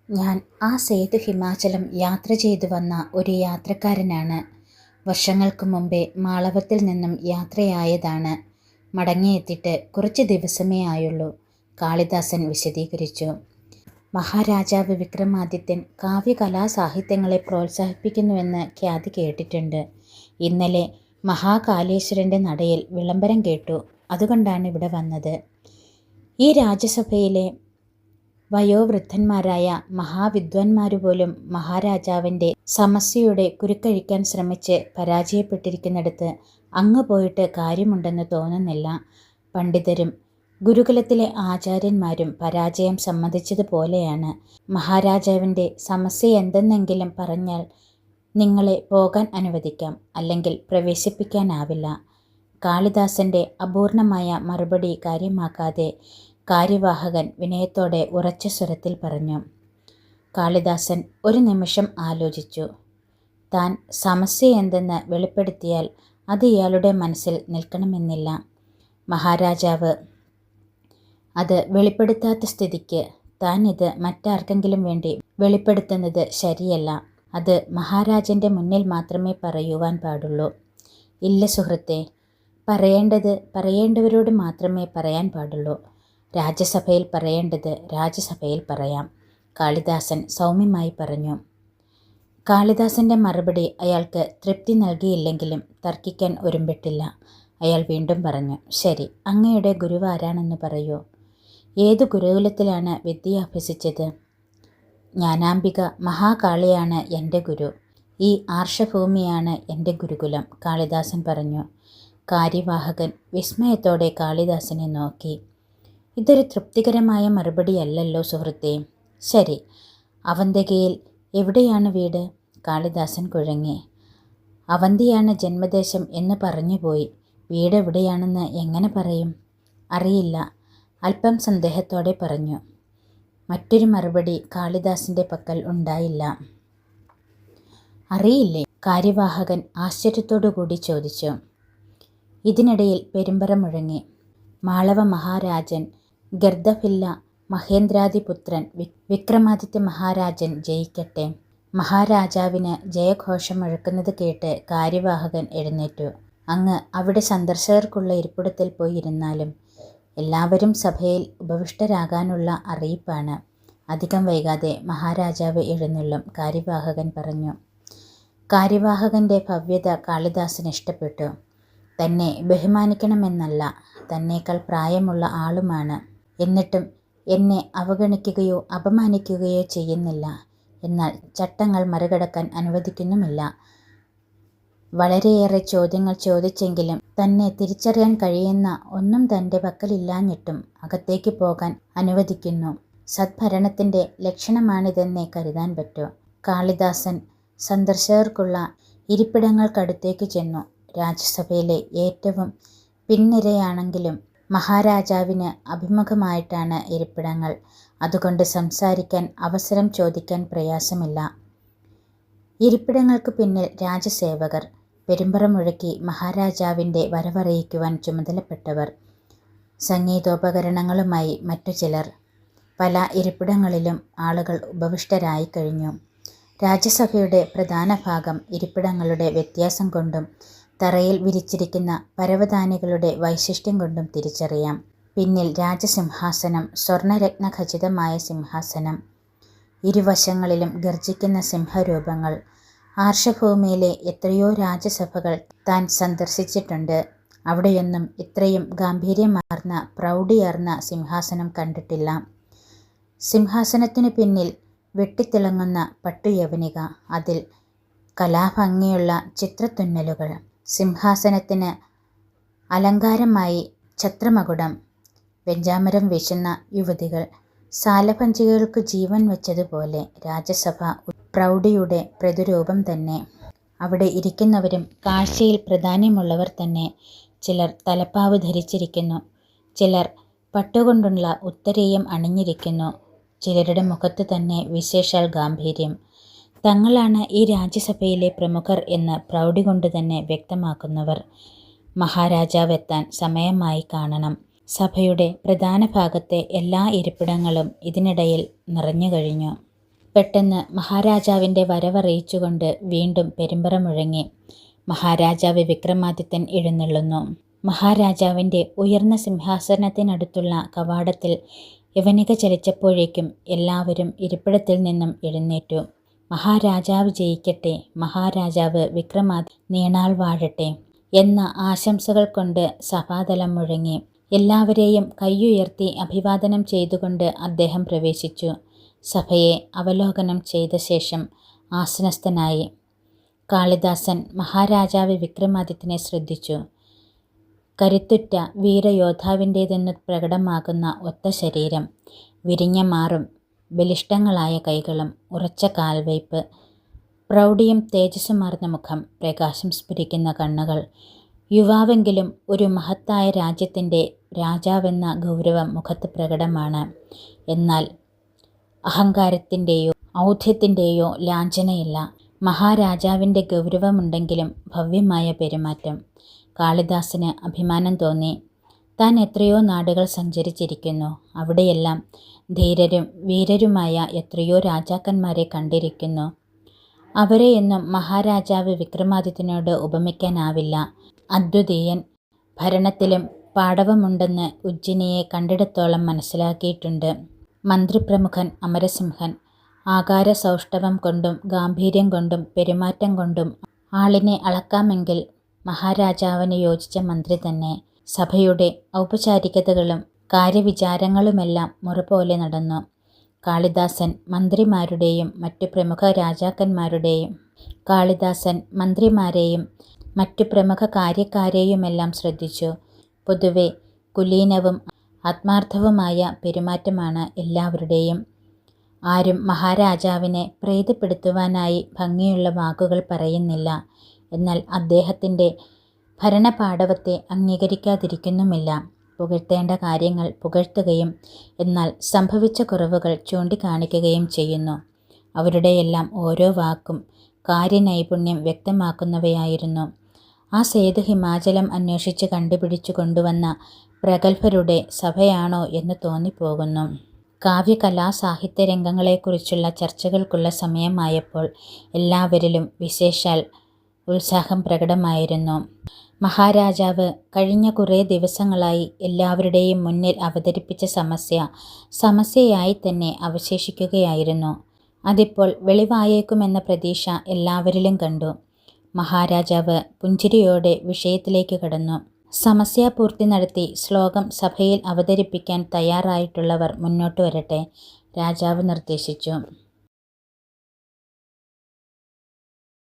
ഞാൻ ആ സേതു ഹിമാചലം യാത്ര ചെയ്തു വന്ന ഒരു യാത്രക്കാരനാണ്. വർഷങ്ങൾക്ക് മുമ്പേ മാളവത്തിൽ നിന്നും യാത്രയായതാണ്. മടങ്ങിയെത്തിയിട്ട് കുറച്ച് ദിവസമേ ആയുള്ളൂ. കാളിദാസൻ വിശദീകരിച്ചു. മഹാരാജാവ് വിക്രമാദിത്യൻ കാവ്യകലാസാഹിത്യങ്ങളെ പ്രോത്സാഹിപ്പിക്കുന്നുവെന്ന് ഖ്യാതി കേട്ടിട്ടുണ്ട്. ഇന്നലെ മഹാകാലേശ്വരൻ്റെ നടയിൽ വിളംബരം കേട്ടു. അതുകൊണ്ടാണ് ഇവിടെ വന്നത്. ഈ രാജസഭയിലെ വയോവൃദ്ധന്മാരായ മഹാവിദ്വാൻമാരുപോലും മഹാരാജാവിൻ്റെ സമസ്യയുടെ കുരുക്കഴിക്കാൻ ശ്രമിച്ച് പരാജയപ്പെട്ടിരിക്കുന്നിടത്ത് അങ്ങ് പോയിട്ട് കാര്യമുണ്ടെന്ന് തോന്നുന്നില്ല. പണ്ഡിതരും ഗുരുകുലത്തിലെ ആചാര്യന്മാരും പരാജയം സമ്മതിച്ചതുപോലെയാണ്. മഹാരാജാവിൻ്റെ സമസ്യ എന്തെന്നെങ്കിലും പറഞ്ഞാൽ നിങ്ങളെ പോകാൻ അനുവദിക്കാം, അല്ലെങ്കിൽ പ്രവേശിപ്പിക്കാനാവില്ല. കാളിദാസൻ്റെ അപൂർണമായ മറുപടി കാര്യമാക്കാതെ കാര്യവാഹകൻ വിനയത്തോടെ ഉറച്ച സ്വരത്തിൽ പറഞ്ഞു. കാളിദാസൻ ഒരു നിമിഷം ആലോചിച്ചു. താൻ സമസ്യ എന്തെന്ന് വെളിപ്പെടുത്തിയാൽ അത് ഇയാളുടെ മനസ്സിൽ നിൽക്കണമെന്നില്ല. മഹാരാജാവ് അത് വെളിപ്പെടുത്താത്ത സ്ഥിതിക്ക് താൻ ഇത് മറ്റാർക്കെങ്കിലും വേണ്ടി വെളിപ്പെടുത്തുന്നത് ശരിയല്ല. അത് മഹാരാജൻ്റെ മുന്നിൽ മാത്രമേ പറയുവാൻ പാടുള്ളൂ. ഇല്ല സുഹൃത്തെ, പറയേണ്ടത് പറയേണ്ടവരോട് മാത്രമേ പറയാൻ പാടുള്ളൂ. രാജസഭയിൽ പറയേണ്ടത് രാജസഭയിൽ പറയാം, കാളിദാസൻ സൗമ്യമായി പറഞ്ഞു. കാളിദാസൻ്റെ മറുപടി അയാൾക്ക് തൃപ്തി നൽകിയില്ലെങ്കിലും തർക്കിക്കാൻ ഒരുമ്പെട്ടില്ല. അയാൾ വീണ്ടും പറഞ്ഞു, ശരി, അങ്ങയുടെ ഗുരു ആരാണെന്ന് പറയൂ. ഏതു ഗുരുകുലത്തിലാണ് വിദ്യ അഭ്യസിച്ചത്? ജ്ഞാനാംബിക മഹാകാളിയാണ് എൻ്റെ ഗുരു. ഈ ആർഷഭൂമിയാണ് എൻ്റെ ഗുരുകുലം, കാളിദാസൻ പറഞ്ഞു. കാര്യവാഹകൻ വിസ്മയത്തോടെ കാളിദാസനെ നോക്കി. ഇതൊരു തൃപ്തികരമായ മറുപടിയല്ലല്ലോ സുഹൃത്തേ. ശരി, അവന്തികയിൽ എവിടെയാണ് വീട്? കാളിദാസൻ കുഴങ്ങി. അവന്തിയാണ് ജന്മദേശം എന്ന് പറഞ്ഞുപോയി. വീട് എവിടെയാണെന്ന് എങ്ങനെ പറയും? അറിയില്ല, അല്പം സന്ദേഹത്തോടെ പറഞ്ഞു. മറ്റൊരു മറുപടി കാളിദാസൻ്റെ പക്കൽ ഉണ്ടായില്ല. അറിയില്ലേ? കാര്യവാഹകൻ ആശ്ചര്യത്തോടു കൂടി ചോദിച്ചു. ഇതിനിടയിൽ പെരുമ്പറ മുഴങ്ങി. മാളവ മഹാരാജൻ ഗർദഭില്ല മഹേന്ദ്രാദിപുത്രൻ വിക്രമാദിത്യ മഹാരാജൻ ജയിക്കട്ടെ. മഹാരാജാവിന് ജയഘോഷം മുഴക്കുന്നത് കേട്ട് കാര്യവാഹകൻ എഴുന്നേറ്റു. അങ്ങ് അവിടെ സന്ദർശകർക്കുള്ള ഇരിപ്പിടത്തിൽ പോയി ഇരുന്നാലും. എല്ലാവരും സഭയിൽ ഉപവിഷ്ടരാകാനുള്ള അറിയിപ്പാണ്. അധികം വൈകാതെ മഹാരാജാവ് എഴുന്നള്ളും, കാര്യവാഹകൻ പറഞ്ഞു. കാര്യവാഹകൻ്റെ ഭവ്യത കാളിദാസന് ഇഷ്ടപ്പെട്ടു. തന്നെ ബഹുമാനിക്കണമെന്നല്ല, തന്നേക്കാൾ പ്രായമുള്ള ആളുമാണ്. എന്നിട്ടും എന്നെ അവഗണിക്കുകയോ അപമാനിക്കുകയോ ചെയ്യുന്നില്ല. എന്നാൽ ചട്ടങ്ങൾ മറികടക്കാൻ അനുവദിക്കുന്നുമില്ല. വളരെയേറെ ചോദ്യങ്ങൾ ചോദിച്ചെങ്കിലും തന്നെ തിരിച്ചറിയാൻ കഴിയുന്ന ഒന്നും തൻ്റെ പക്കലില്ലാഞ്ഞിട്ടും അകത്തേക്ക് പോകാൻ അനുവദിക്കുന്നു. സദ്ഭരണത്തിൻ്റെ ലക്ഷണമാണിതെന്നേ കരുതാൻ പറ്റൂ. കാളിദാസൻ സന്ദർശകർക്കുള്ള ഇരിപ്പിടങ്ങൾക്കടുത്തേക്ക് ചെന്നു. രാജസഭയിലെ ഏറ്റവും പിൻനിരയാണെങ്കിലും മഹാരാജാവിന് അഭിമുഖമായിട്ടാണ് ഇരിപ്പിടങ്ങൾ. അതുകൊണ്ട് സംസാരിക്കാൻ, അവസരം ചോദിക്കാൻ പ്രയാസമില്ല. ഇരിപ്പിടങ്ങൾക്ക് പിന്നിൽ രാജസേവകർ, പെരുമ്പറ മുഴക്കി മഹാരാജാവിൻ്റെ വരവറിയിക്കുവാൻ ചുമതലപ്പെട്ടവർ, സംഗീതോപകരണങ്ങളുമായി മറ്റു ചിലർ. പല ഇരിപ്പിടങ്ങളിലും ആളുകൾ ഉപവിഷ്ടരായി കഴിഞ്ഞു. രാജസഭയുടെ പ്രധാന ഭാഗം ഇരിപ്പിടങ്ങളുടെ വ്യത്യാസം കൊണ്ടും തറയിൽ വിരിച്ചിരിക്കുന്ന പരവതാനികളുടെ വൈശിഷ്ട്യം കൊണ്ടും തിരിച്ചറിയാം. പിന്നിൽ രാജസിംഹാസനം, സ്വർണരത്നഖചിതമായ സിംഹാസനം, ഇരുവശങ്ങളിലും ഗർജിക്കുന്ന സിംഹരൂപങ്ങൾ. ആർഷഭൂമിയിലെ എത്രയോ രാജസഭകൾ താൻ സന്ദർശിച്ചിട്ടുണ്ട്. അവിടെയൊന്നും ഇത്രയും ഗാംഭീര്യമാർന്ന പ്രൗഢിയാർന്ന സിംഹാസനം കണ്ടിട്ടില്ല. സിംഹാസനത്തിനു പിന്നിൽ വെട്ടിത്തിളങ്ങുന്ന പട്ടുയവനിക, അതിൽ കലാഭംഗിയുള്ള ചിത്രത്തുന്നലുകൾ. സിംഹാസനത്തിന് അലങ്കാരമായി ഛത്രമകുടം, വെഞ്ചാമരം വീശുന്ന യുവതികൾ. സാലഭഞ്ജികൾക്ക് ജീവൻ വെച്ചതുപോലെ രാജസഭ പ്രൗഢിയുടെ പ്രതിരൂപം തന്നെ. അവിടെ ഇരിക്കുന്നവരും കാഴ്ചയിൽ പ്രാധാന്യമുള്ളവർ തന്നെ. ചിലർ തലപ്പാവ് ധരിച്ചിരിക്കുന്നു, ചിലർ പട്ടുകൊണ്ടുള്ള ഉത്തരീയം അണിഞ്ഞിരിക്കുന്നു. ചിലരുടെ മുഖത്ത് തന്നെ വിശേഷാൽ ഗാംഭീര്യം. തങ്ങളാണ് ഈ രാജ്യസഭയിലെ പ്രമുഖർ എന്ന് പ്രൗഢി കൊണ്ട് തന്നെ വ്യക്തമാക്കുന്നവർ. മഹാരാജാവ് എത്താൻ സമയമായി കാണണം. സഭയുടെ പ്രധാന ഭാഗത്തെ എല്ലാ ഇരിപ്പിടങ്ങളും ഇതിനിടയിൽ നിറഞ്ഞു കഴിഞ്ഞു. പെട്ടെന്ന് മഹാരാജാവിൻ്റെ വരവറിയിച്ചുകൊണ്ട് വീണ്ടും പെരുമ്പറ മുഴങ്ങി. മഹാരാജാവ് വിക്രമാദിത്യൻ എഴുന്നള്ളുന്നു. മഹാരാജാവിൻ്റെ ഉയർന്ന സിംഹാസനത്തിനടുത്തുള്ള കവാടത്തിൽ യവനിക ചലിച്ചപ്പോഴേക്കും എല്ലാവരും ഇരിപ്പിടത്തിൽ നിന്നും എഴുന്നേറ്റു. മഹാരാജാവ് ജയിക്കട്ടെ, മഹാരാജാവ് നീണാൾ വാഴട്ടെ എന്ന ആശംസകൾ കൊണ്ട് സഭാതലം മുഴങ്ങി. എല്ലാവരെയും കൈയുയർത്തി അഭിവാദനം ചെയ്തുകൊണ്ട് അദ്ദേഹം പ്രവേശിച്ചു. സഭയെ അവലോകനം ചെയ്ത ശേഷം ആസനസ്ഥനായി. കാളിദാസൻ മഹാരാജാവ് വിക്രമാദിത്യനെ ശ്രദ്ധിച്ചു. കരുത്തുറ്റ വീരയോദ്ധാവിൻ്റേതെന്നു പ്രകടമാകുന്ന ഒത്ത ശരീരം, വിരിഞ്ഞ മാറും, ബലിഷ്ഠങ്ങളായ കൈകളും, ഉറച്ച കാൽവയ്പ്, പ്രൗഢിയും തേജസ്സുമാർന്ന മുഖം, പ്രകാശം സ്ഫുരിക്കുന്ന കണ്ണുകൾ. യുവാവെങ്കിലും ഒരു മഹത്തായ രാജ്യത്തിൻ്റെ രാജാവെന്ന ഗൗരവം മുഖത്ത് പ്രകടമാണ്. എന്നാൽ അഹങ്കാരത്തിൻ്റെയോ ഔദ്ധ്യത്തിൻ്റെയോ ലാഞ്ചനയില്ല. മഹാരാജാവിൻ്റെ ഗൗരവമുണ്ടെങ്കിലും ഭവ്യമായ പെരുമാറ്റം. കാളിദാസന് അഭിമാനം തോന്നി. താൻ എത്രയോ നാടുകൾ സഞ്ചരിച്ചിരിക്കുന്നു. അവിടെയെല്ലാം ധീരരും വീരരുമായ എത്രയോ രാജാക്കന്മാരെ കണ്ടിരിക്കുന്നു. അവരെയൊന്നും മഹാരാജാവ് വിക്രമാദിത്യനോട് ഉപമിക്കാനാവില്ല. അദ്വിതീയൻ. ഭരണത്തിലും പാടവമുണ്ടെന്ന് ഉജ്ജിനിയെ കണ്ടിടത്തോളം മനസ്സിലാക്കിയിട്ടുണ്ട്. മന്ത്രിപ്രമുഖൻ, അമരസിംഹൻ. ആകാര സൗഷ്ഠവം കൊണ്ടും ഗാംഭീര്യം കൊണ്ടും പെരുമാറ്റം കൊണ്ടും ആളിനെ അളക്കാമെങ്കിൽ മഹാരാജാവിന് യോജിച്ച മന്ത്രി തന്നെ. സഭയുടെ ഔപചാരികതകളും കാര്യവിചാരങ്ങളുമെല്ലാം മുറപോലെ നടന്നു. കാളിദാസൻ മന്ത്രിമാരുടെയും മറ്റു പ്രമുഖ കാര്യക്കാരെയുമെല്ലാം ശ്രദ്ധിച്ചു. പൊതുവെ കുലീനവും ആത്മാർത്ഥവുമായ പെരുമാറ്റമാണ് എല്ലാവരുടെയും. ആരും മഹാരാജാവിനെ പ്രീതിപ്പെടുത്തുവാനായി ഭംഗിയുള്ള വാക്കുകൾ പറയുന്നില്ല. എന്നാൽ അദ്ദേഹത്തിൻ്റെ ഭരണപാടവത്തെ അംഗീകരിക്കാതിരിക്കുന്നുമില്ല. പുകഴ്ത്തേണ്ട കാര്യങ്ങൾ പുകഴ്ത്തുകയും എന്നാൽ സംഭവിച്ച കുറവുകൾ ചൂണ്ടിക്കാണിക്കുകയും ചെയ്യുന്നു. അവരുടെയെല്ലാം ഓരോ വാക്കും കാര്യനൈപുണ്യം വ്യക്തമാക്കുന്നവയായിരുന്നു. ആ സേതു ഹിമാചലം അന്വേഷിച്ച് കണ്ടുപിടിച്ചു കൊണ്ടുവന്ന പ്രഗത്ഭരുടെ സഭയാണോ എന്ന് തോന്നിപ്പോകുന്നു. കാവ്യകലാസാഹിത്യ രംഗങ്ങളെക്കുറിച്ചുള്ള ചർച്ചകൾക്കുള്ള സമയമായപ്പോൾ എല്ലാവരിലും വിശേഷാൽ ഉത്സാഹം പ്രകടമായിരുന്നു. മഹാരാജാവ് കഴിഞ്ഞ കുറേ ദിവസങ്ങളായി എല്ലാവരുടെയും മുന്നിൽ അവതരിപ്പിച്ച സമസ്യയായി തന്നെ അവശേഷിക്കുകയായിരുന്നു. അതിപ്പോൾ വെളിവായേക്കുമെന്ന പ്രതീക്ഷ എല്ലാവരിലും കണ്ടു. മഹാരാജാവ് പുഞ്ചിരിയോടെ വിഷയത്തിലേക്ക് കടന്നു. സമസ്യാപൂർത്തി നടത്തി ശ്ലോകം സഭയിൽ അവതരിപ്പിക്കാൻ തയ്യാറായിട്ടുള്ളവർ മുന്നോട്ട് വരട്ടെ, രാജാവ് നിർദ്ദേശിച്ചു.